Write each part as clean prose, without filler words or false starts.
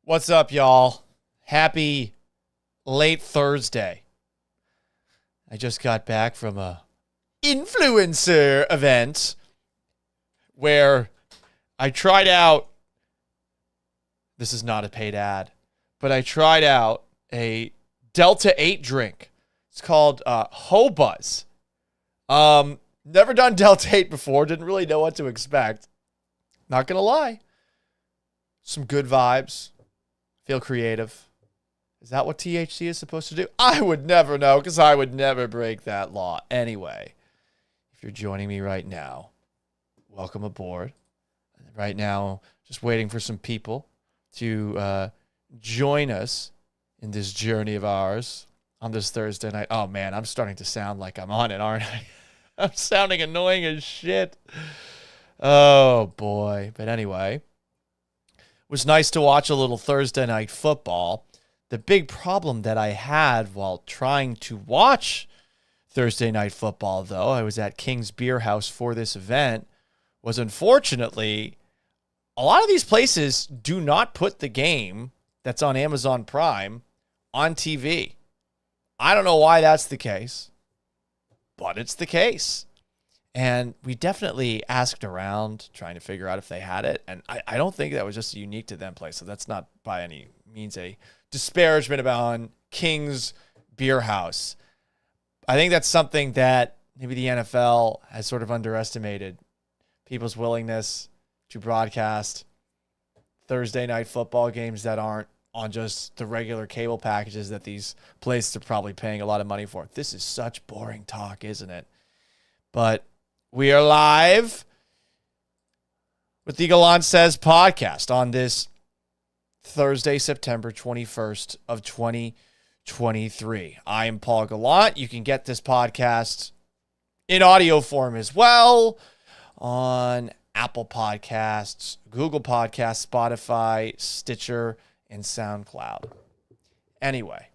What's up, y'all? Happy late Thursday. I just got back from a influencer event where I tried out, this is not a paid ad, but I tried out a Delta 8 drink. It's called Hobuzz. Never done Delta 8 before, didn't really know what to expect. Not gonna lie. Some good vibes. Feel creative. Is that what THC is supposed to do? I would never know because I would never break that law. Anyway, if you're joining me right now, welcome aboard. Right now, just waiting for some people to join us in this journey of ours on this Thursday night. Oh, man, I'm starting to sound like I'm on it, aren't I? I'm sounding annoying as shit. Oh, boy. But anyway, it was nice to watch a little Thursday night football. The big problem that I had while trying to watch Thursday night football, though, I was at King's Beer House for this event, was unfortunately a lot of these places do not put the game that's on Amazon Prime on TV. I don't know why that's the case, but it's the case. And we definitely asked around trying to figure out if they had it. And I don't think that was just a unique to them place. So that's not by any means a disparagement about King's Beer House. I think that's something that maybe the NFL has sort of underestimated. People's willingness to broadcast Thursday night football games that aren't on just the regular cable packages that these places are probably paying a lot of money for. This is such boring talk, isn't it? But we are live with the Gallant Says podcast on this Thursday, September 21st of 2023. I am Paul Gallant. You can get this podcast in audio form as well on Apple Podcasts, Google Podcasts, Spotify, Stitcher, and SoundCloud. Anyway,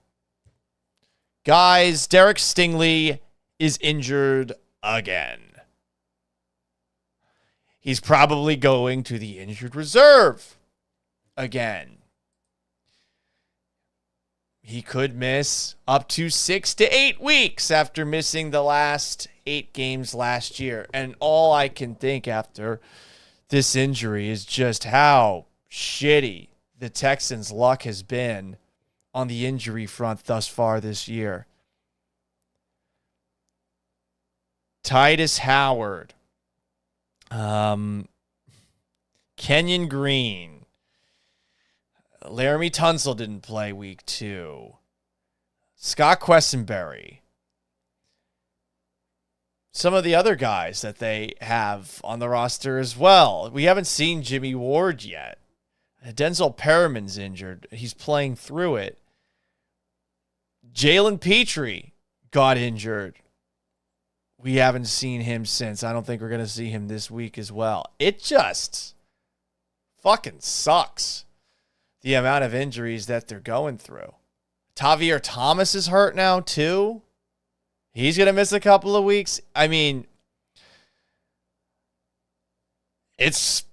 guys, Derek Stingley is injured again. He's probably going to the injured reserve again. He could miss up to 6 to 8 weeks after missing the last 8 games last year. And all I can think after this injury is just how shitty the Texans' luck has been on the injury front thus far this year. Titus Howard, Kenyon Green, Laramie Tunsil didn't play week 2, Scott Quessenberry, some of the other guys that they have on the roster as well. We haven't seen Jimmy Ward yet. Denzel Perriman's injured. He's playing through it. Jalen Petrie got injured. We haven't seen him since. I don't think we're going to see him this week as well. It just fucking sucks, the amount of injuries that they're going through. Tavier Thomas is hurt now, too. He's going to miss a couple of weeks. I mean, it's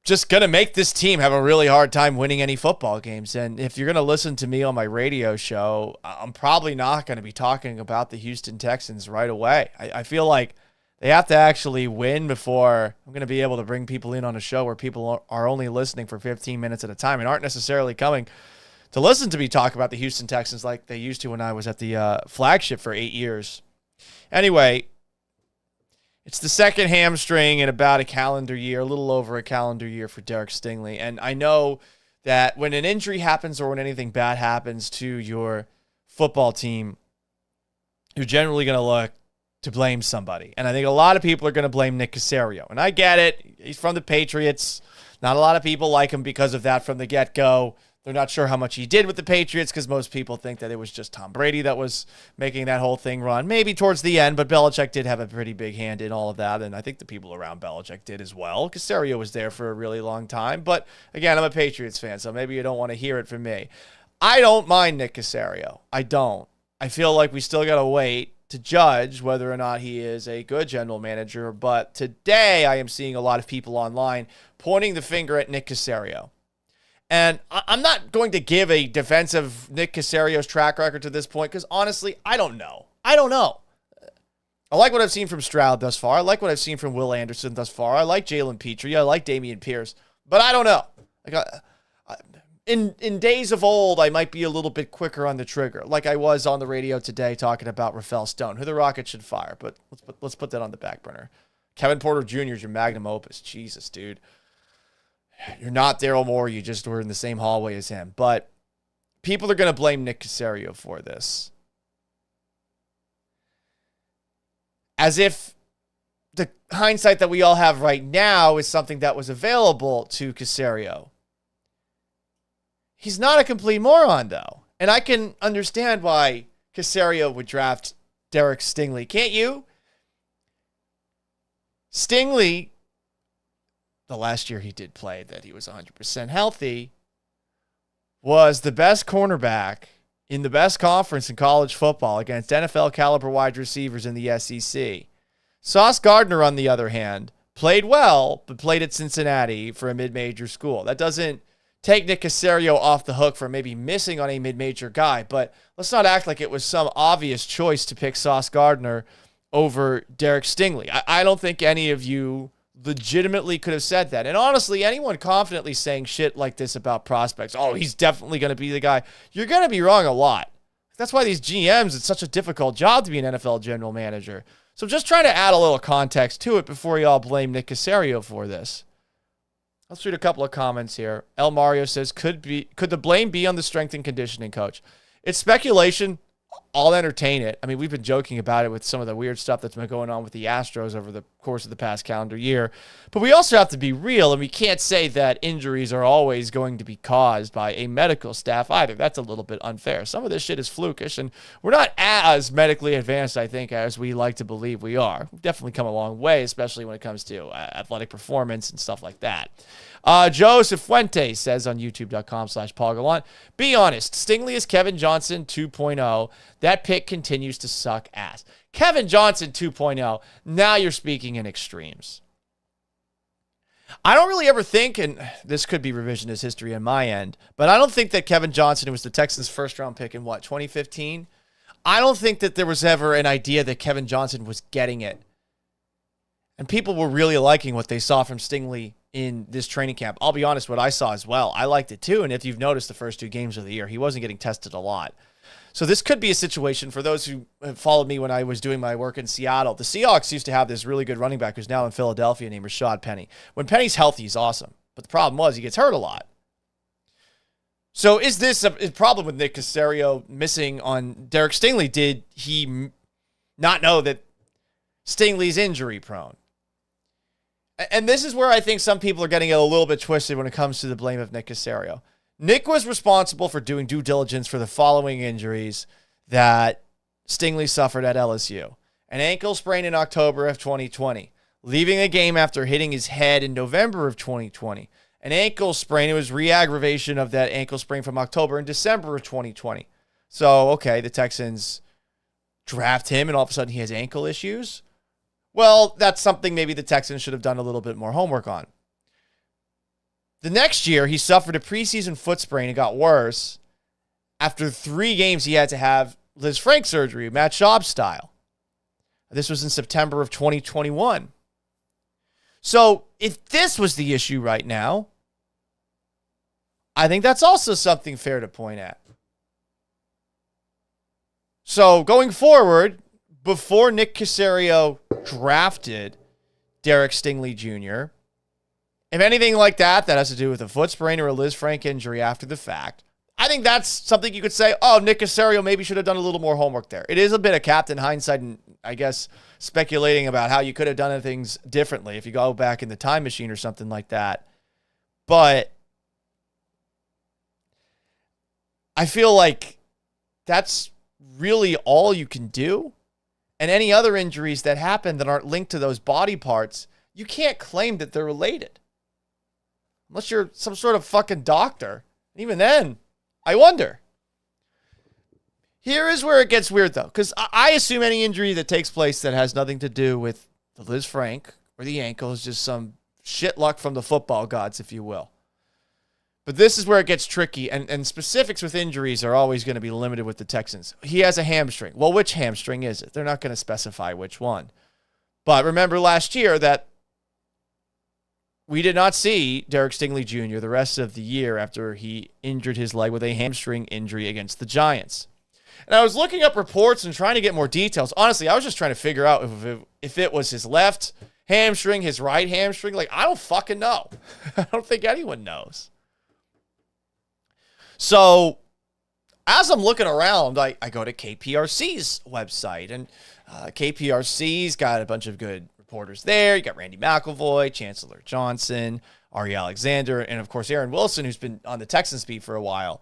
just going to make this team have a really hard time winning any football games. And if you're going to listen to me on my radio show, I'm probably not going to be talking about the Houston Texans right away. I feel like they have to actually win before I'm going to be able to bring people in on a show where people are only listening for 15 minutes at a time and aren't necessarily coming to listen to me talk about the Houston Texans like they used to when I was at the flagship for 8 years. Anyway, it's the second hamstring in about a calendar year, a little over a calendar year for Derek Stingley. And I know that when an injury happens or when anything bad happens to your football team, you're generally going to look to blame somebody. And I think a lot of people are going to blame Nick Caserio. And I get it. He's from the Patriots. Not a lot of people like him because of that from the get-go. They're not sure how much he did with the Patriots because most people think that it was just Tom Brady that was making that whole thing run. Maybe towards the end, but Belichick did have a pretty big hand in all of that, and I think the people around Belichick did as well. Caserio was there for a really long time, but again, I'm a Patriots fan, so maybe you don't want to hear it from me. I don't mind Nick Caserio. I don't. I feel like we still got to wait to judge whether or not he is a good general manager, but today I am seeing a lot of people online pointing the finger at Nick Caserio. And I'm not going to give a defensive Nick Caserio's track record to this point because, honestly, I don't know. I like what I've seen from Stroud thus far. I like what I've seen from Will Anderson thus far. I like Jalen Petrie. I like Dameon Pierce. But I don't know. In days of old, I might be a little bit quicker on the trigger, like I was on the radio today talking about Rafael Stone, who the Rockets should fire. But let's put that on the back burner. Kevin Porter Jr. is your magnum opus. Jesus, dude. You're not Daryl Morey. You just were in the same hallway as him. But people are going to blame Nick Caserio for this. As if the hindsight that we all have right now is something that was available to Caserio. He's not a complete moron, though. And I can understand why Caserio would draft Derek Stingley. Can't you? Stingley, the last year he did play that he was 100% healthy, was the best cornerback in the best conference in college football against NFL caliber wide receivers in the SEC. Sauce Gardner, on the other hand, played well, but played at Cincinnati for a mid-major school. That doesn't take Nick Caserio off the hook for maybe missing on a mid-major guy, but let's not act like it was some obvious choice to pick Sauce Gardner over Derek Stingley. I don't think any of you legitimately could have said that. And honestly, anyone confidently saying shit like this about prospects, oh, he's definitely going to be the guy, you're going to be wrong a lot. That's why these GMs, it's such a difficult job to be an NFL general manager. So I'm just trying to add a little context to it before you all blame Nick Caserio for this. Let's read a couple of comments here. El Mario says, could the blame be on the strength and conditioning coach? It's speculation. I'll entertain it. I mean, we've been joking about it with some of the weird stuff that's been going on with the Astros over the course of the past calendar year. But we also have to be real, and we can't say that injuries are always going to be caused by a medical staff either. That's a little bit unfair. Some of this shit is flukish, and we're not as medically advanced, I think, as we like to believe we are. We've definitely come a long way, especially when it comes to athletic performance and stuff like that. Joseph Fuentes says on youtube.com/Paul Gallant, be honest, Stingley is Kevin Johnson 2.0. That pick continues to suck ass. Kevin Johnson 2.0, now you're speaking in extremes. I don't really ever think, and this could be revisionist history on my end, but I don't think that Kevin Johnson was the Texans' first-round pick in, 2015? I don't think that there was ever an idea that Kevin Johnson was getting it. And people were really liking what they saw from Stingley in this training camp. I'll be honest, what I saw as well, I liked it too. And if you've noticed the first 2 games of the year, he wasn't getting tested a lot. So this could be a situation for those who have followed me when I was doing my work in Seattle. The Seahawks used to have this really good running back who's now in Philadelphia named Rashad Penny. When Penny's healthy, he's awesome. But the problem was he gets hurt a lot. So is this a problem with Nick Caserio missing on Derek Stingley? Did he not know that Stingley's injury prone? And this is where I think some people are getting it a little bit twisted when it comes to the blame of Nick Caserio. Nick was responsible for doing due diligence for the following injuries that Stingley suffered at LSU. An ankle sprain in October of 2020, leaving a game after hitting his head in November of 2020. An ankle sprain, it was re-aggravation of that ankle sprain from October and December of 2020. So, okay, the Texans draft him and all of a sudden he has ankle issues. Well, that's something maybe the Texans should have done a little bit more homework on. The next year, he suffered a preseason foot sprain. It got worse. After 3 games, he had to have Liz Frank surgery, Matt Schaub style. This was in September of 2021. So if this was the issue right now, I think that's also something fair to point at. So going forward, before Nick Caserio drafted Derek Stingley Jr., if anything like that has to do with a foot sprain or a Liz Frank injury after the fact, I think that's something you could say, oh, Nick Caserio maybe should have done a little more homework there. It is a bit of captain hindsight and, I guess, speculating about how you could have done things differently if you go back in the time machine or something like that. But I feel like that's really all you can do. And any other injuries that happen that aren't linked to those body parts, you can't claim that they're related. Unless you're some sort of fucking doctor. Even then, I wonder. Here is where it gets weird, though. Because I assume any injury that takes place that has nothing to do with the Liz Frank or the ankle is just some shit luck from the football gods, if you will. But this is where it gets tricky, and specifics with injuries are always going to be limited with the Texans. He has a hamstring. Well, which hamstring is it? They're not going to specify which one. But remember last year that we did not see Derek Stingley Jr. the rest of the year after he injured his leg with a hamstring injury against the Giants. And I was looking up reports and trying to get more details. Honestly, I was just trying to figure out if it was his left hamstring, his right hamstring. Like, I don't fucking know. I don't think anyone knows. So as I'm looking around, I go to KPRC's website, and KPRC's got a bunch of good reporters there. You got Randy McIlvoy, Chancellor Johnson, Ari Alexander, and of course Aaron Wilson, who's been on the Texans beat for a while.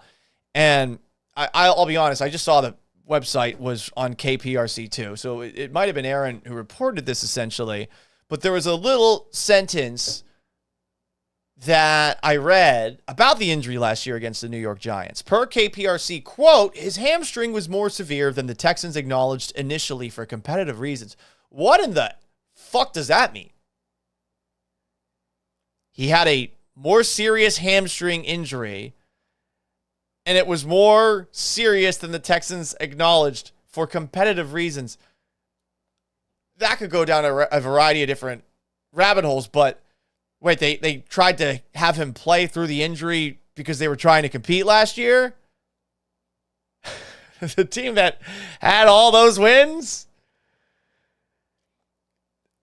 And I'll be honest, I just saw the website was on KPRC too, so it might have been Aaron who reported this essentially. But there was a little sentence that I read about the injury last year against the New York Giants. Per KPRC, quote, his hamstring was more severe than the Texans acknowledged initially for competitive reasons. What in the fuck does that mean? He had a more serious hamstring injury, and it was more serious than the Texans acknowledged for competitive reasons. That could go down a variety of different rabbit holes, but wait, they tried to have him play through the injury because they were trying to compete last year? The team that had all those wins?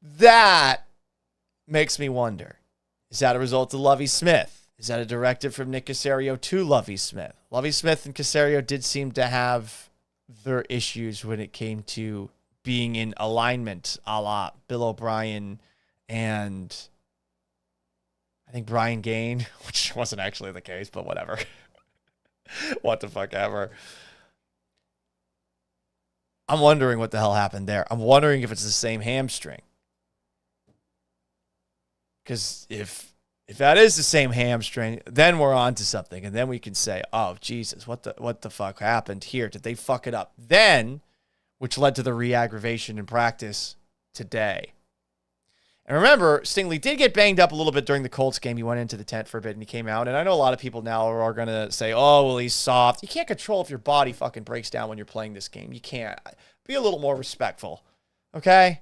That makes me wonder. Is that a result of Lovie Smith? Is that a directive from Nick Caserio to Lovie Smith? Lovie Smith and Caserio did seem to have their issues when it came to being in alignment, a la Bill O'Brien and I think Brian Gaine, which wasn't actually the case, but whatever. What the fuck ever. I'm wondering what the hell happened there. I'm wondering if it's the same hamstring. Because if that is the same hamstring, then we're on to something. And then we can say, oh, Jesus, what the fuck happened here? Did they fuck it up? Then, which led to the re-aggravation in practice today. And remember, Stingley did get banged up a little bit during the Colts game. He went into the tent for a bit and he came out. And I know a lot of people now are going to say, oh, well, he's soft. You can't control if your body fucking breaks down when you're playing this game. You can't. Be a little more respectful, okay?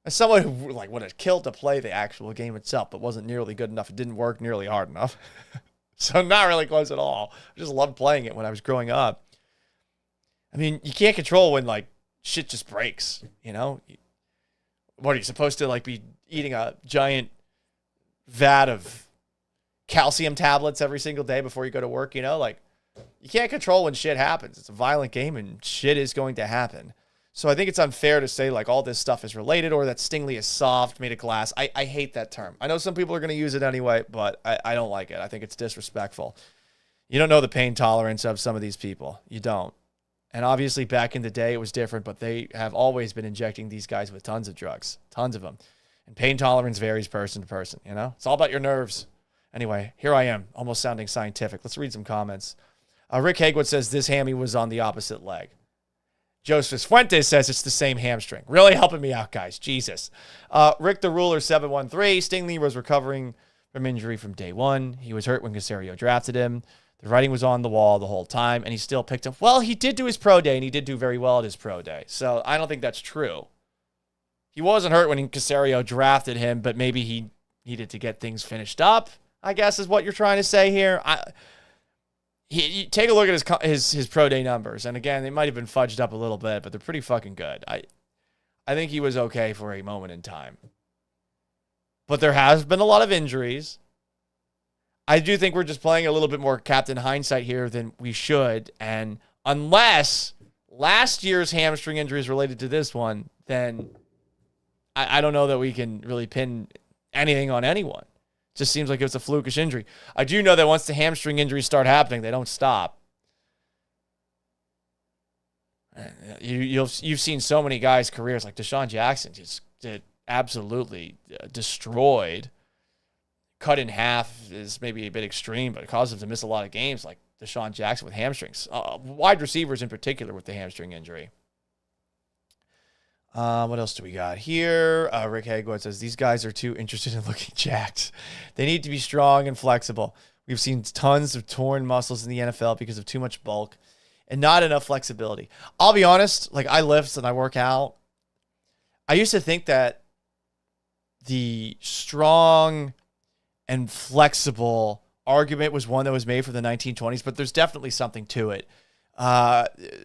As someone who would have killed to play the actual game itself, but wasn't nearly good enough. It didn't work nearly hard enough. So not really close at all. I just loved playing it when I was growing up. I mean, you can't control when, shit just breaks, you know? What, are you supposed to, be eating a giant vat of calcium tablets every single day before you go to work, you know? You can't control when shit happens. It's a violent game, and shit is going to happen. So I think it's unfair to say, all this stuff is related or that Stingley is soft, made of glass. I hate that term. I know some people are going to use it anyway, but I don't like it. I think it's disrespectful. You don't know the pain tolerance of some of these people. You don't. And obviously back in the day it was different, but they have always been injecting these guys with tons of drugs, tons of them. And pain tolerance varies person to person, you know? It's all about your nerves. Anyway, here I am, almost sounding scientific. Let's read some comments. Rick Hagwood says this hammy was on the opposite leg. Joseph Fuentes says it's the same hamstring. Really helping me out, guys. Jesus. Rick the Ruler 713. Stingley was recovering from injury from day one. He was hurt when Caserio drafted him. The writing was on the wall the whole time, and he still picked him. Well, he did do his pro day, and he did do very well at his pro day. So I don't think that's true. He wasn't hurt when Caserio drafted him, but maybe he needed to get things finished up, I guess is what you're trying to say here. You take a look at his pro day numbers, and again, they might have been fudged up a little bit, but they're pretty fucking good. I think he was okay for a moment in time. But there has been a lot of injuries. I do think we're just playing a little bit more Captain Hindsight here than we should, and unless last year's hamstring injury is related to this one, then I don't know that we can really pin anything on anyone. It just seems like it's a flukish injury. I do know that once the hamstring injuries start happening, they don't stop. You've seen so many guys' careers, like Deshaun Jackson, just absolutely destroyed. Cut in half is maybe a bit extreme, but it caused him to miss a lot of games, like Deshaun Jackson with hamstrings. Wide receivers in particular with the hamstring injury. What else do we got here? Rick Hagwood says, these guys are too interested in looking jacked. They need to be strong and flexible. We've seen tons of torn muscles in the NFL because of too much bulk and not enough flexibility. I'll be honest, like I lift and I work out. I used to think that the strong and flexible argument was one that was made for the 1920s, but there's definitely something to it.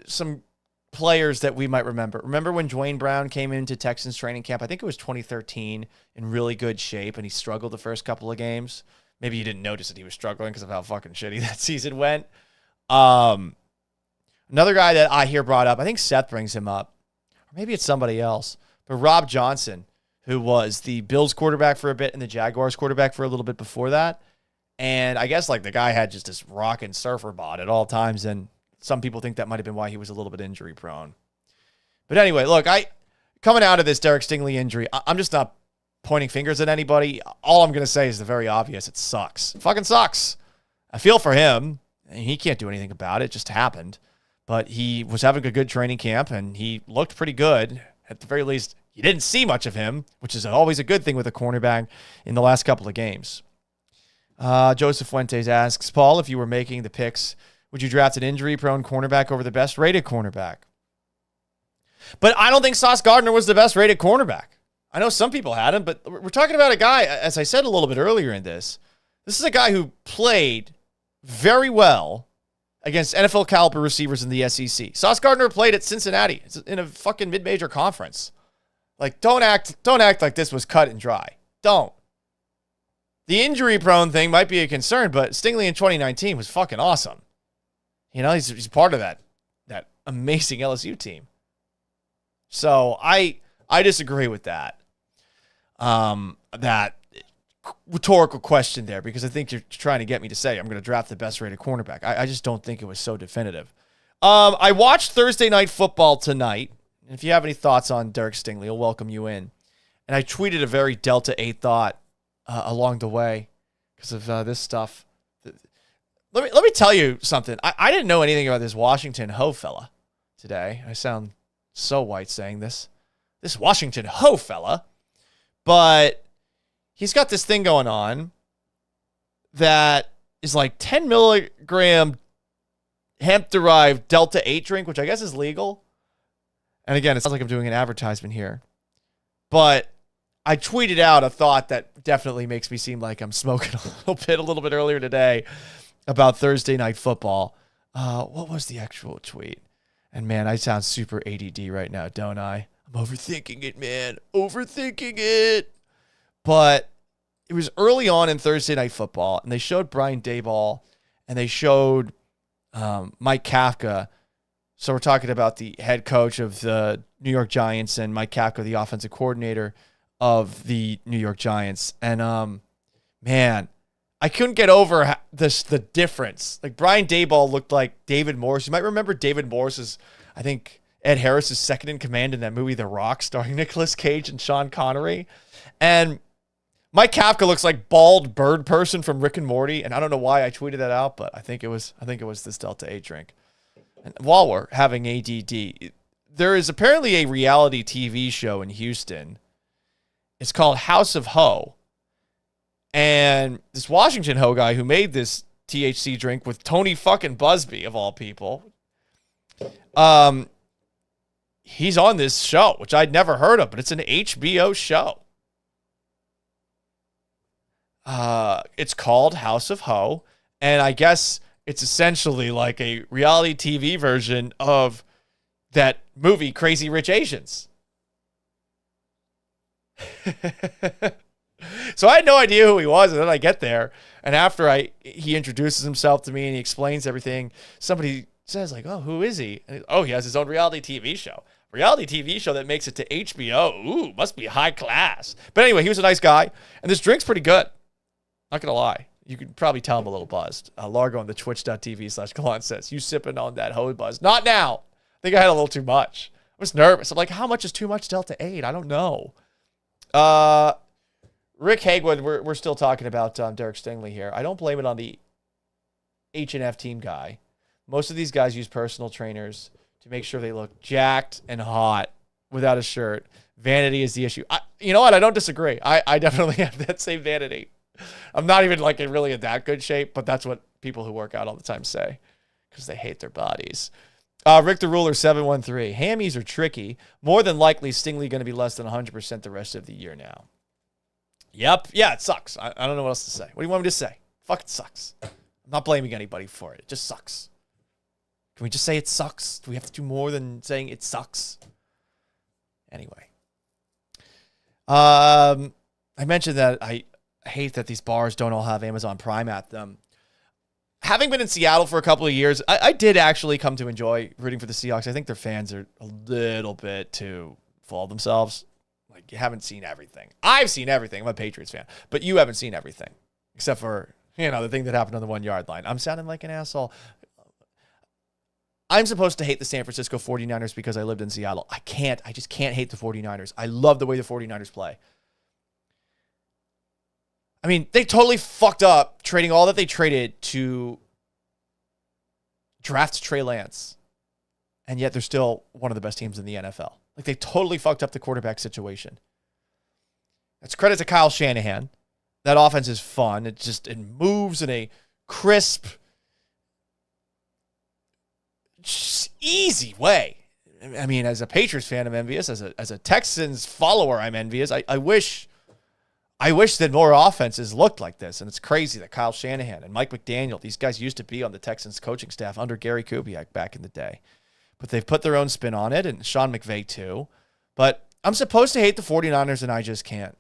Some players that we might remember. Remember when Dwayne Brown came into Texans training camp? I think it was 2013, in really good shape, and he struggled the first couple of games. Maybe you didn't notice that he was struggling because of how fucking shitty that season went. Another guy that I hear brought up, I think Seth brings him up, or maybe it's somebody else, but Rob Johnson, who was the Bills quarterback for a bit and the Jaguars quarterback for a little bit before that. And I guess like the guy had just this rockin' surfer bod at all times, and some people think that might have been why he was a little bit injury prone. But anyway, look, coming out of this Derek Stingley injury, I'm just not pointing fingers at anybody. All I'm going to say is the very obvious. It sucks. It fucking sucks. I feel for him. He can't do anything about it. It just happened. But he was having a good training camp, and he looked pretty good. At the very least, you didn't see much of him, which is always a good thing with a cornerback in the last couple of games. Joseph Fuentes asks, Paul, if you were making the picks, would you draft an injury-prone cornerback over the best-rated cornerback? But I don't think Sauce Gardner was the best-rated cornerback. I know some people had him, but we're talking about a guy, as I said a little bit earlier in this is a guy who played very well against NFL-caliber receivers in the SEC. Sauce Gardner played at Cincinnati. It's in a fucking mid-major conference. Like, don't act like this was cut and dry. Don't. The injury-prone thing might be a concern, but Stingley in 2019 was fucking awesome. You know, he's part of that amazing LSU team. So I disagree with that. That rhetorical question there, because I think you're trying to get me to say I'm going to draft the best-rated cornerback. I just don't think it was so definitive. I watched Thursday Night Football tonight. If you have any thoughts on Derek Stingley, I'll welcome you in. And I tweeted a very Delta 8 thought along the way because of this stuff. Let me tell you something. I didn't know anything about this Washington Ho fella today. I sound so white saying this. This Washington Ho fella. But he's got this thing going on that is like 10 milligram hemp-derived Delta 8 drink, which I guess is legal. And again, it sounds like I'm doing an advertisement here. But I tweeted out a thought that definitely makes me seem like I'm smoking a little bit earlier today about Thursday Night Football. What was the actual tweet? And man, I sound super ADD right now, don't I? I'm overthinking it, man. Overthinking it. But it was early on in Thursday Night Football, and they showed Brian Daboll, and they showed Mike Kafka. So we're talking about the head coach of the New York Giants and Mike Kafka, the offensive coordinator of the New York Giants. And, man, I couldn't get over the difference. Like, Brian Daboll looked like David Morse. You might remember David Morse as, I think, Ed Harris's second in command in that movie, The Rock, starring Nicolas Cage and Sean Connery. And Mike Kafka looks like bald bird person from Rick and Morty. And I don't know why I tweeted that out, but I think it was this Delta 8 drink. And while we're having ADD, there is apparently a reality TV show in Houston. It's called House of Ho. And this Washington Ho guy who made this THC drink with Tony fucking Busby, of all people, he's on this show, which I'd never heard of, but it's an HBO show. It's called House of Ho, and I guess it's essentially like a reality TV version of that movie, Crazy Rich Asians. So I had no idea who he was, and then I get there, and after he introduces himself to me and he explains everything, somebody says, like, oh, who is he? And he has his own reality TV show. Reality TV show that makes it to HBO. Ooh, must be high class. But anyway, he was a nice guy, and this drink's pretty good. Not going to lie. You could probably tell I'm a little buzzed. Largo on the twitch.tv/Kalan says, you sipping on that Ho buzz. Not now. I think I had a little too much. I was nervous. I'm like, how much is too much Delta 8? I don't know. Rick Hagwood, we're still talking about Derek Stingley here. I don't blame it on the H&F team guy. Most of these guys use personal trainers to make sure they look jacked and hot without a shirt. Vanity is the issue. You know what? I don't disagree. I definitely have that same vanity. I'm not even like really in that good shape, but that's what people who work out all the time say because they hate their bodies. Rick the Ruler 713. Hammies are tricky. More than likely, Stingley going to be less than 100% the rest of the year now. Yep. Yeah, it sucks. I don't know what else to say. What do you want me to say? Fucking sucks. I'm not blaming anybody for it. It just sucks. Can we just say it sucks? Do we have to do more than saying it sucks? Anyway. I mentioned that I hate that these bars don't all have Amazon Prime at them. Having been in Seattle for a couple of years, I did actually come to enjoy rooting for the Seahawks. I think their fans are a little bit too full of themselves. Like, you haven't seen everything. I've seen everything. I'm a Patriots fan. But you haven't seen everything. Except for, the thing that happened on the 1 yard line. I'm sounding like an asshole. I'm supposed to hate the San Francisco 49ers because I lived in Seattle. I can't. I just can't hate the 49ers. I love the way the 49ers play. I mean, they totally fucked up trading all that they traded to draft Trey Lance. And yet they're still one of the best teams in the NFL. Like, they totally fucked up the quarterback situation. That's credit to Kyle Shanahan. That offense is fun. It moves in a crisp, easy way. I mean, as a Patriots fan, I'm envious. As a Texans follower, I'm envious. I wish that more offenses looked like this. And it's crazy that Kyle Shanahan and Mike McDaniel, these guys used to be on the Texans coaching staff under Gary Kubiak back in the day. But they've put their own spin on it, and Sean McVay too. But I'm supposed to hate the 49ers, and I just can't.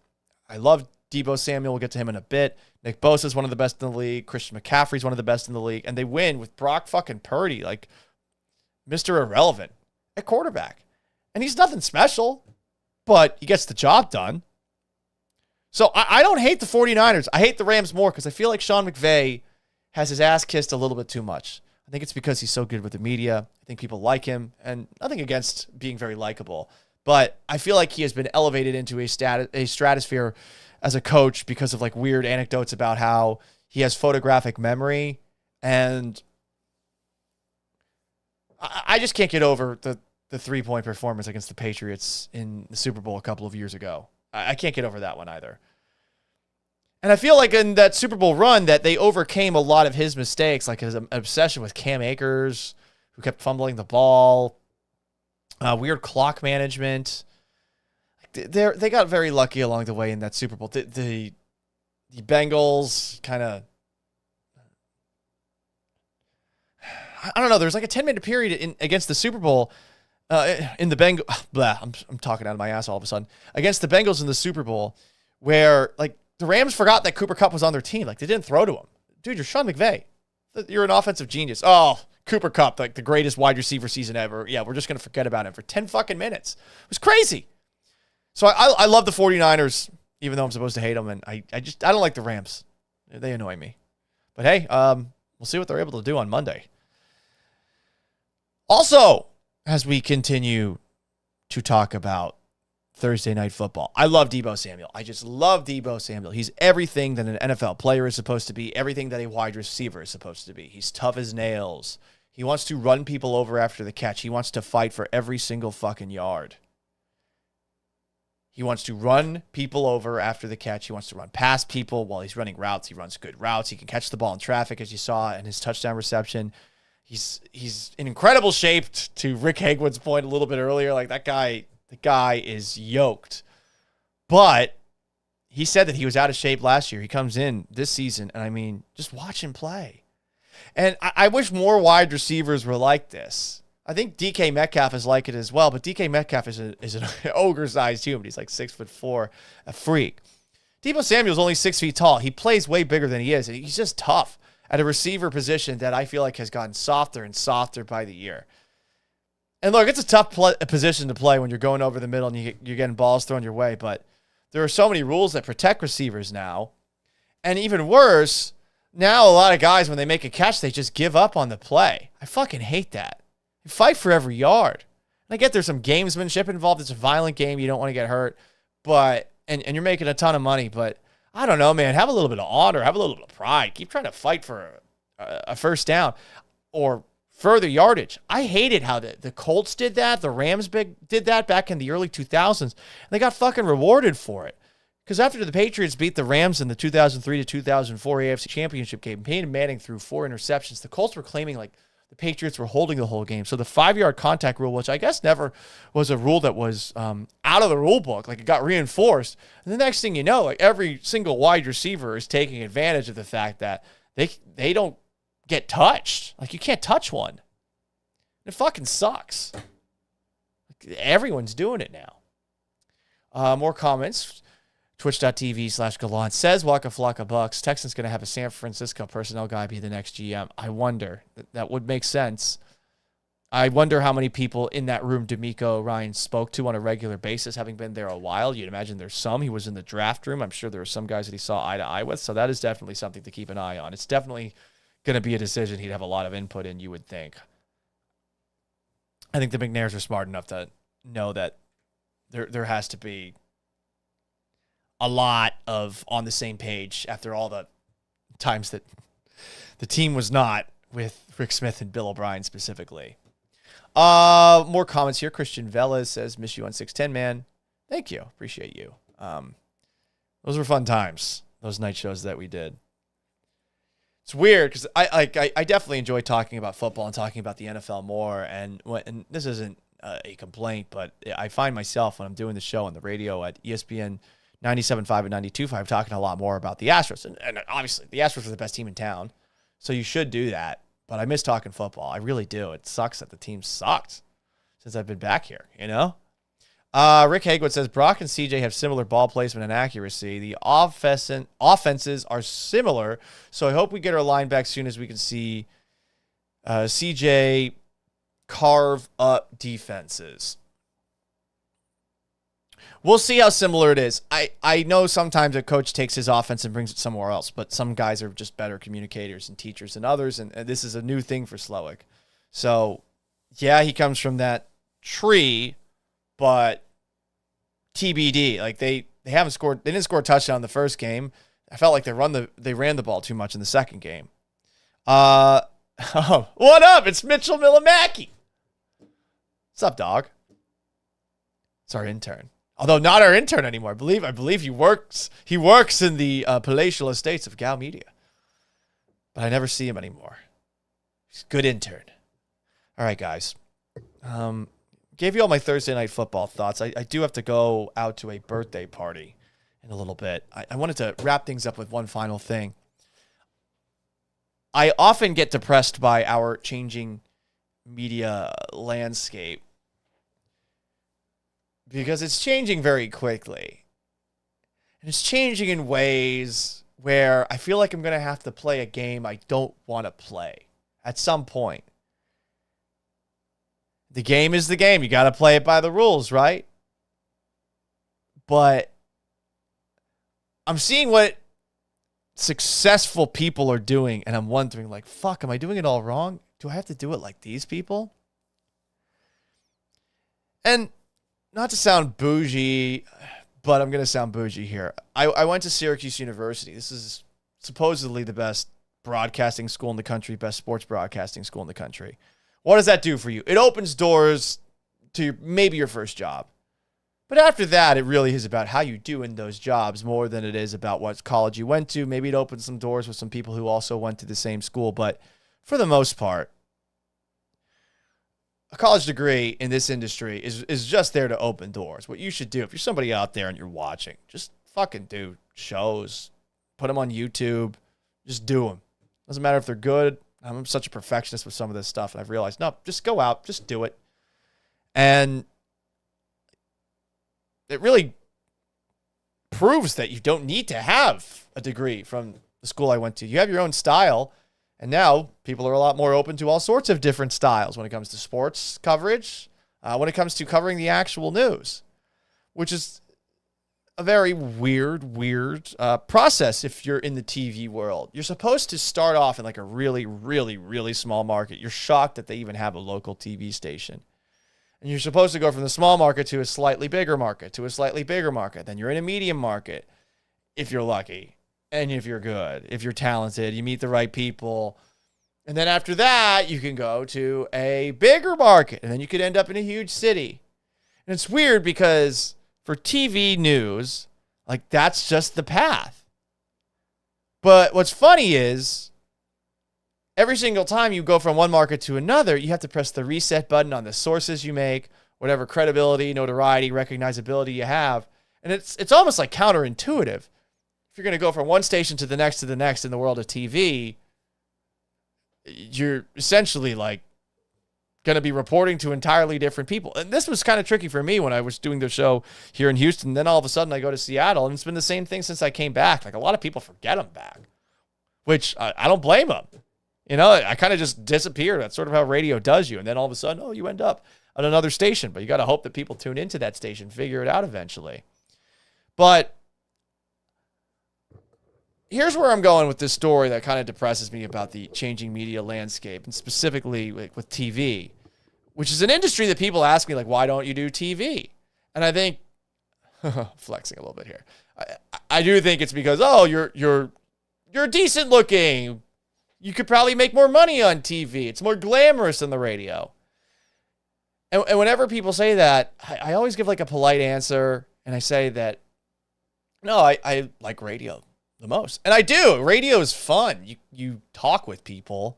I love Deebo Samuel. We'll get to him in a bit. Nick Bosa is one of the best in the league. Christian McCaffrey's one of the best in the league. And they win with Brock fucking Purdy, like Mr. Irrelevant at quarterback. And he's nothing special, but he gets the job done. So I don't hate the 49ers. I hate the Rams more because I feel like Sean McVay has his ass kissed a little bit too much. I think it's because he's so good with the media. I think people like him, and nothing against being very likable. But I feel like he has been elevated into a stratosphere as a coach because of like weird anecdotes about how he has photographic memory. And I just can't get over the 3-point performance against the Patriots in the Super Bowl a couple of years ago. I can't get over that one either. And I feel like in that Super Bowl run that they overcame a lot of his mistakes, like his obsession with Cam Akers, who kept fumbling the ball, weird clock management. They got very lucky along the way in that Super Bowl. The Bengals kind of, I don't know. There's like a 10-minute period against the Super Bowl in the Bengals. I'm talking out of my ass all of a sudden. Against the Bengals in the Super Bowl where like, the Rams forgot that Cooper Kupp was on their team. Like, they didn't throw to him. Dude, you're Sean McVay. You're an offensive genius. Oh, Cooper Kupp, like the greatest wide receiver season ever. Yeah, we're just going to forget about him for 10 fucking minutes. It was crazy. So I love the 49ers, even though I'm supposed to hate them. And I don't like the Rams. They annoy me. But hey, we'll see what they're able to do on Monday. Also, as we continue to talk about Thursday Night Football, I love Deebo Samuel. I just love Deebo Samuel. He's everything that an NFL player is supposed to be, everything that a wide receiver is supposed to be. He's tough as nails. He wants to run people over after the catch. He wants to fight for every single fucking yard. He wants to run people over after the catch. He wants to run past people while he's running routes. He runs good routes. He can catch the ball in traffic, as you saw in his touchdown reception. He's in incredible shape, to Rick Hagwood's point a little bit earlier. Like, that guy... The guy is yoked. But he said that he was out of shape last year. He comes in this season, and I mean, just watch him play. And I wish more wide receivers were like this. I think DK Metcalf is like it as well, but DK Metcalf is an ogre-sized human. He's like 6'4", a freak. Deebo Samuel's only 6 feet tall. He plays way bigger than he is. He's just tough at a receiver position that I feel like has gotten softer and softer by the year. And look, it's a tough position to play when you're going over the middle and you're getting balls thrown your way. But there are so many rules that protect receivers now. And even worse, now a lot of guys, when they make a catch, they just give up on the play. I fucking hate that. You fight for every yard. And I get there's some gamesmanship involved. It's a violent game. You don't want to get hurt. But and you're making a ton of money. But I don't know, man. Have a little bit of honor. Have a little bit of pride. Keep trying to fight for a first down or further yardage. I hated how the Colts did that. The Rams did that back in the early 2000s. And they got fucking rewarded for it. Because after the Patriots beat the Rams in the 2003 to 2004 AFC Championship game, Peyton Manning threw 4 interceptions. The Colts were claiming like the Patriots were holding the whole game. So the 5-yard contact rule, which I guess never was a rule that was out of the rule book, like it got reinforced. And the next thing you know, like every single wide receiver is taking advantage of the fact that they don't get touched. Like you can't touch one. It fucking sucks. Everyone's doing it now. More comments. Twitch.tv/Gallant says Waka Flocka Bucks. Texans going to have a San Francisco personnel guy be the next GM. I wonder. That would make sense. I wonder how many people in that room D'Amico Ryan spoke to on a regular basis, having been there a while. You'd imagine there's some. He was in the draft room. I'm sure there were some guys that he saw eye to eye with. So that is definitely something to keep an eye on. It's definitely going to be a decision he'd have a lot of input in, you would think. I think the McNairs are smart enough to know that there has to be a lot of on the same page after all the times that the team was not, with Rick Smith and Bill O'Brien specifically. More comments here. Christian Velez says, miss you on 610, man. Thank you. Appreciate you. Those were fun times, those night shows that we did. It's weird because I definitely enjoy talking about football and talking about the NFL more. And this isn't a complaint, but I find myself when I'm doing the show on the radio at ESPN 97.5 and 92.5 talking a lot more about the Astros. And obviously, the Astros are the best team in town, so you should do that. But I miss talking football. I really do. It sucks that the team sucked since I've been back here, you know? Rick Hagwood says, Brock and CJ have similar ball placement and accuracy. The offenses are similar, so I hope we get our line back soon as we can see CJ carve up defenses. We'll see how similar it is. I know sometimes a coach takes his offense and brings it somewhere else, but some guys are just better communicators and teachers than others, and this is a new thing for Slowick. So, yeah, he comes from that tree, but TBD. Like they haven't scored. They didn't score a touchdown in the first game. I felt like they ran the ball too much in the second game. What up? It's Mitchell Millimaki. What's up, dog? It's our intern. Although not our intern anymore. I believe he works in the palatial estates of Gal Media. But I never see him anymore. He's a good intern. All right, guys. Gave you all my Thursday night football thoughts. I do have to go out to a birthday party in a little bit. I wanted to wrap things up with one final thing. I often get depressed by our changing media landscape, because it's changing very quickly. And it's changing in ways where I feel like I'm going to have to play a game I don't want to play at some point. The game is the game. You got to play it by the rules, right? But I'm seeing what successful people are doing, and I'm wondering, like, fuck, am I doing it all wrong? Do I have to do it like these people? And not to sound bougie, but I'm going to sound bougie here. I went to Syracuse University. This is supposedly the best broadcasting school in the country, best sports broadcasting school in the country. What does that do for you? It opens doors to maybe your first job. But after that, it really is about how you do in those jobs more than it is about what college you went to. Maybe it opens some doors with some people who also went to the same school. But for the most part, a college degree in this industry is just there to open doors. What you should do, if you're somebody out there and you're watching, just fucking do shows. Put them on YouTube. Just do them. Doesn't matter if they're good. I'm such a perfectionist with some of this stuff, and I've realized, no, just go out. Just do it. And it really proves that you don't need to have a degree from the school I went to. You have your own style. And now people are a lot more open to all sorts of different styles when it comes to sports coverage, when it comes to covering the actual news, which is a very weird process if you're in the TV world. You're supposed to start off in like a really, really, really small market. You're shocked that they even have a local TV station. And you're supposed to go from the small market to a slightly bigger market, to a slightly bigger market. Then you're in a medium market, if you're lucky. And if you're good, if you're talented, you meet the right people. And then after that, you can go to a bigger market. And then you could end up in a huge city. And it's weird because for TV news, Like, that's just the path. But what's funny is every single time you go from one market to another, you have to press the reset button on the sources you make, whatever credibility, notoriety, recognizability you have. And it's almost like counterintuitive. If you're going to go from one station to the next in the world of TV, you're essentially like going to be reporting to entirely different people. And this was kind of tricky for me when I was doing the show here in Houston. Then all of a sudden I go to Seattle, and it's been the same thing since I came back. Like, a lot of people forget I'm back, which I don't blame them. You know, I kind of just disappeared. That's sort of how radio does you. And then all of a sudden, you end up on another station. But you got to hope that people tune into that station, figure it out eventually. But here's where I'm going with this story that kind of depresses me about the changing media landscape, and specifically with TV, which is an industry that people ask me, like, why don't you do TV? And I think, flexing a little bit here, I do think it's because, you're decent looking. You could probably make more money on TV. It's more glamorous than the radio. And whenever people say that, I always give like a polite answer, and I say that, no, I like radio the most. And I do. Radio is fun. You talk with people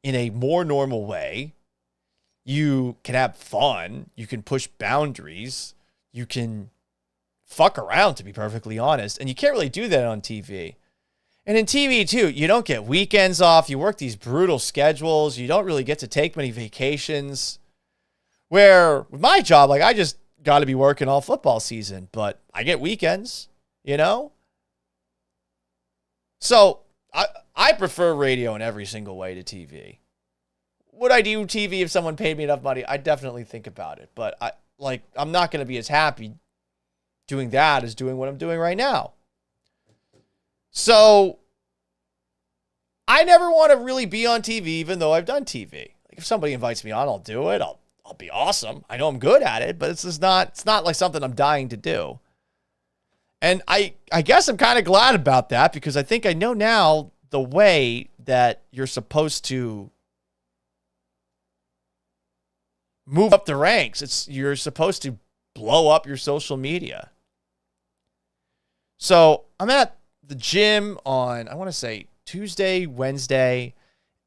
in a more normal way. You can have fun. You can push boundaries. You can fuck around, to be perfectly honest. And you can't really do that on TV. And in TV, too, you don't get weekends off. You work these brutal schedules. You don't really get to take many vacations. Where with my job, like, I just got to be working all football season. But I get weekends, you know? So I prefer radio in every single way to TV. Would I do TV if someone paid me enough money? I'd definitely think about it. But I'm not going to be as happy doing that as doing what I'm doing right now. So I never want to really be on TV, even though I've done TV. Like, if somebody invites me on, I'll do it. I'll be awesome. I know I'm good at it, but it's not like something I'm dying to do. And I guess I'm kind of glad about that, because I think I know now the way that you're supposed to move up the ranks. You're supposed to blow up your social media. So I'm at the gym on, I want to say, Tuesday, Wednesday,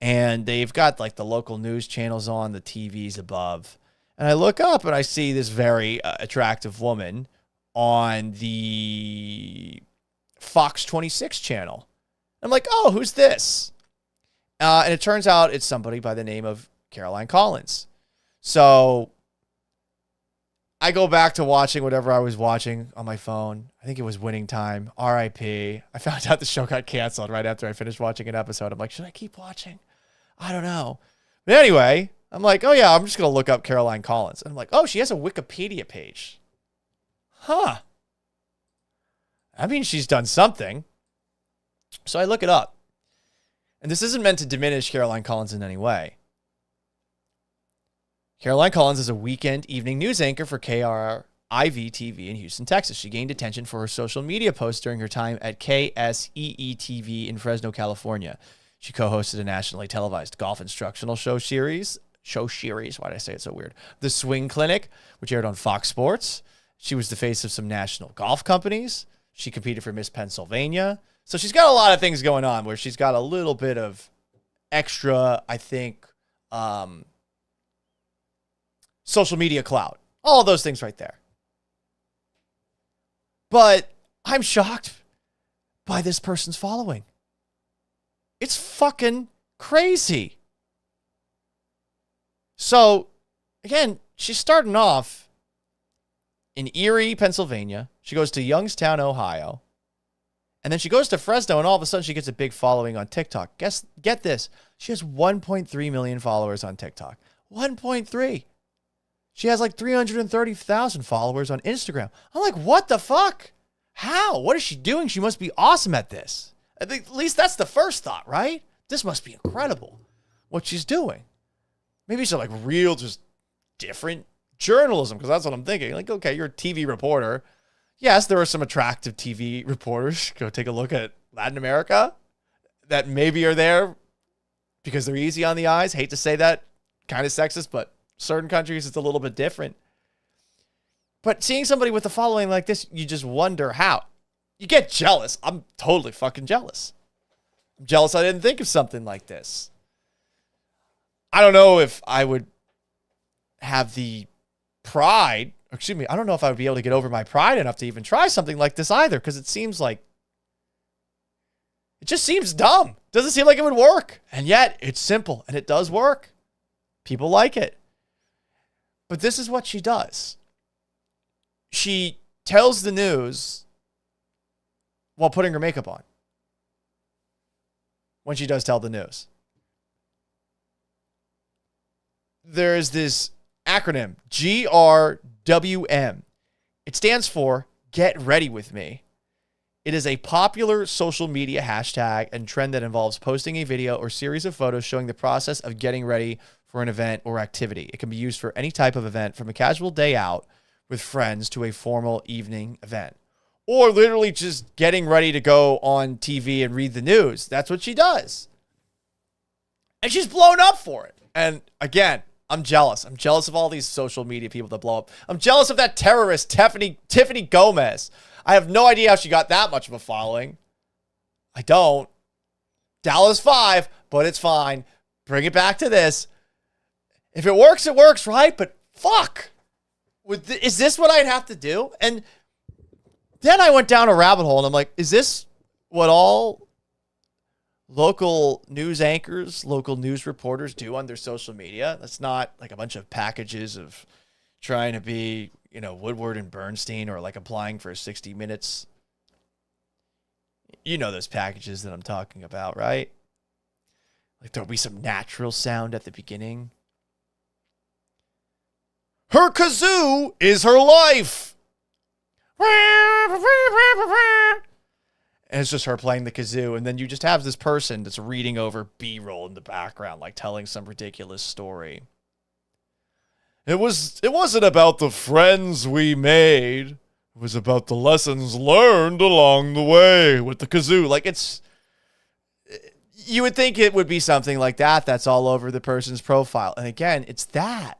and they've got like the local news channels on, the TVs above. And I look up and I see this very attractive woman on the Fox 26 channel. I'm like, oh, who's this? And it turns out it's somebody by the name of Caroline Collins. So I go back to watching whatever I was watching on my phone. I think it was Winning Time, RIP. I found out the show got canceled right after I finished watching an episode. I'm like, should I keep watching? I don't know. But anyway, I'm like, oh yeah, I'm just going to look up Caroline Collins. And I'm like, oh, she has a Wikipedia page. Huh. I mean, she's done something. So I look it up. And this isn't meant to diminish Caroline Collins in any way. Caroline Collins is a weekend evening news anchor for KRIV TV in Houston, Texas. She gained attention for her social media posts during her time at KSEE TV in Fresno, California. She co-hosted a nationally televised golf instructional show series. Why did I say it so weird? The Swing Clinic, which aired on Fox Sports. She was the face of some national golf companies. She competed for Miss Pennsylvania. So she's got a lot of things going on where she's got a little bit of extra, I think, social media clout. All of those things right there. But I'm shocked by this person's following. It's fucking crazy. So, again, she's starting off in Erie, Pennsylvania. She goes to Youngstown, Ohio. And then she goes to Fresno, and all of a sudden she gets a big following on TikTok. Get this. She has 1.3 million followers on TikTok. 1.3. She has like 330,000 followers on Instagram. I'm like, what the fuck? How? What is she doing? She must be awesome at this. I think at least that's the first thought, right? This must be incredible what she's doing. Maybe it's like real, just different journalism, because that's what I'm thinking. Like, okay, you're a TV reporter. Yes, there are some attractive TV reporters. Go take a look at Latin America that maybe are there because they're easy on the eyes. Hate to say that, kind of sexist, but certain countries it's a little bit different. But seeing somebody with a following like this, you just wonder how. you get jealous. I'm totally fucking jealous. I'm jealous I didn't think of something like this. I don't know if I would have the pride, I don't know if I would be able to get over my pride enough to even try something like this either, because it just seems dumb. Doesn't seem like it would work. And yet, it's simple, and it does work. People like it. But this is what she does. She tells the news while putting her makeup on. When she does tell the news. There's this acronym, GRWM. It stands for Get Ready With Me. It is a popular social media hashtag and trend that involves posting a video or series of photos showing the process of getting ready for an event or activity. It can be used for any type of event, from a casual day out with friends to a formal evening event, or literally just getting ready to go on TV and read the news. That's what she does. And she's blown up for it. And again, I'm jealous. I'm jealous of all these social media people that blow up. I'm jealous of that terrorist, Tiffany Gomez. I have no idea how she got that much of a following. I don't. Dallas 5, but it's fine. Bring it back to this. If it works, it works, right? But fuck. Is this what I'd have to do? And then I went down a rabbit hole and I'm like, is this what all local news anchors, local news reporters do on their social media? That's not like a bunch of packages of trying to be, Woodward and Bernstein, or like applying for 60 Minutes. You know those packages that I'm talking about, right? Like there'll be some natural sound at the beginning. Her kazoo is her life. And it's just her playing the kazoo. And then you just have this person that's reading over B-roll in the background, like telling some ridiculous story. It wasn't about the friends we made. It was about the lessons learned along the way with the kazoo. Like you would think it would be something like that. That's all over the person's profile. And again, it's that.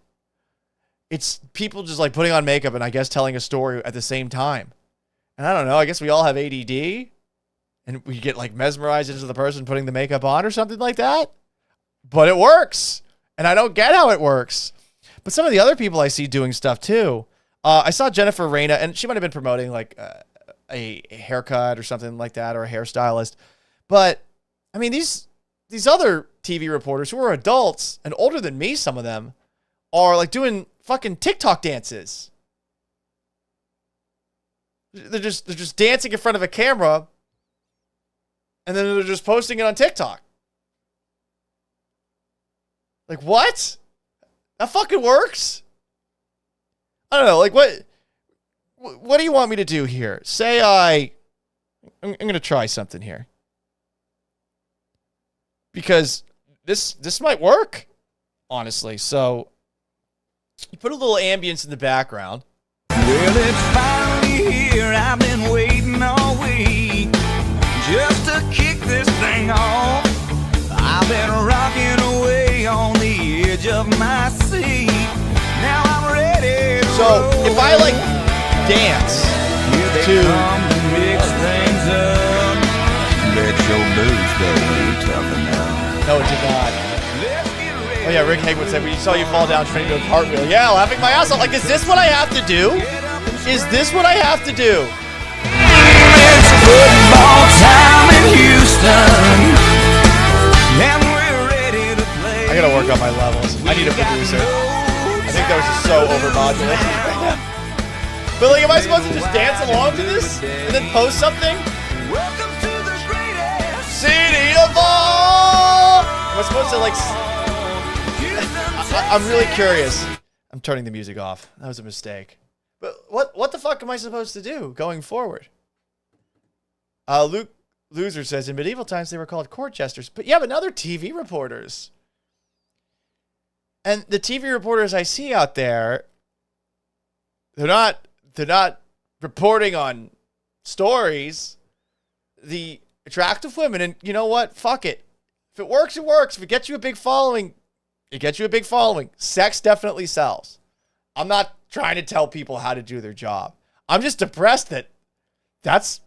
It's people just like putting on makeup and I guess telling a story at the same time. And I don't know, I guess we all have ADD and we get like mesmerized into the person putting the makeup on or something like that. But it works. And I don't get how it works. But some of the other people I see doing stuff too. I saw Jennifer Reyna, and she might have been promoting like a haircut or something like that, or a hairstylist. But I mean, these other TV reporters who are adults and older than me, some of them, are like doing fucking TikTok dances. They're just dancing in front of a camera, and then they're just posting it on TikTok. Like, what? That fucking works? I don't know. Like, what do you want me to do here? Say I'm going to try something here. Because this might work, honestly. So, you put a little ambience in the background. Well, it's finally here. I've been waiting all week just to kick this thing off. I've been rocking away on the edge of my seat. Now I'm ready to So, if I like dance to mix things up, let your boots go toughen up. No, it did not. Oh yeah, Rick Hagewood said, we saw you fall down trying to do a cartwheel. Yeah, laughing my ass off. Like, is this what I have to do? Is this what I have to do? It's football time in Houston, and we're ready to play. I gotta work on my levels. I need a producer. I think that was just so overmodulated. But like, am I supposed to just dance along to this and then post something? Welcome to the greatest City of all. Am I supposed to like? I'm really curious. I'm turning the music off. That was a mistake. But what the fuck am I supposed to do going forward? Luke Loser says, in medieval times they were called court jesters. But yeah, but now they're TV reporters. And the TV reporters I see out there, they're not reporting on stories. The attractive women, and you know what? Fuck it. If it works, it works. If it gets you a big following, it gets you a big following. Sex definitely sells. I'm not trying to tell people how to do their job. I'm just depressed that that's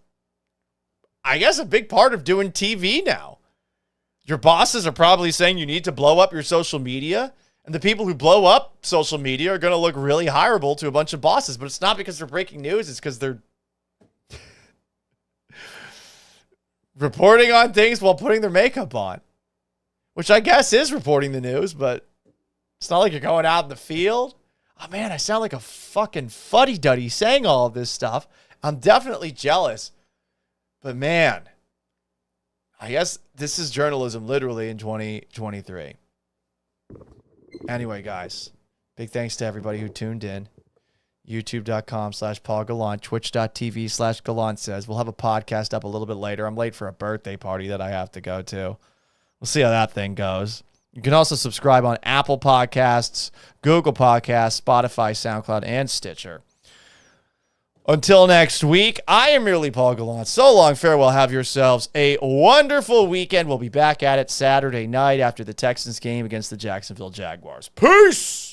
I guess, a big part of doing TV now. Your bosses are probably saying you need to blow up your social media, and the people who blow up social media are going to look really hireable to a bunch of bosses, but it's not because they're breaking news. It's because they're reporting on things while putting their makeup on, which I guess is reporting the news, but it's not like you're going out in the field. Oh, man, I sound like a fucking fuddy-duddy saying all of this stuff. I'm definitely jealous. But, man, I guess this is journalism literally in 2023. Anyway, guys, big thanks to everybody who tuned in. YouTube.com/Paul Gallant, Twitch.tv/Gallant says. We'll have a podcast up a little bit later. I'm late for a birthday party that I have to go to. We'll see how that thing goes. You can also subscribe on Apple Podcasts, Google Podcasts, Spotify, SoundCloud, and Stitcher. Until next week, I am merely Paul Gallant. So long, farewell. Have yourselves a wonderful weekend. We'll be back at it Saturday night after the Texans game against the Jacksonville Jaguars. Peace!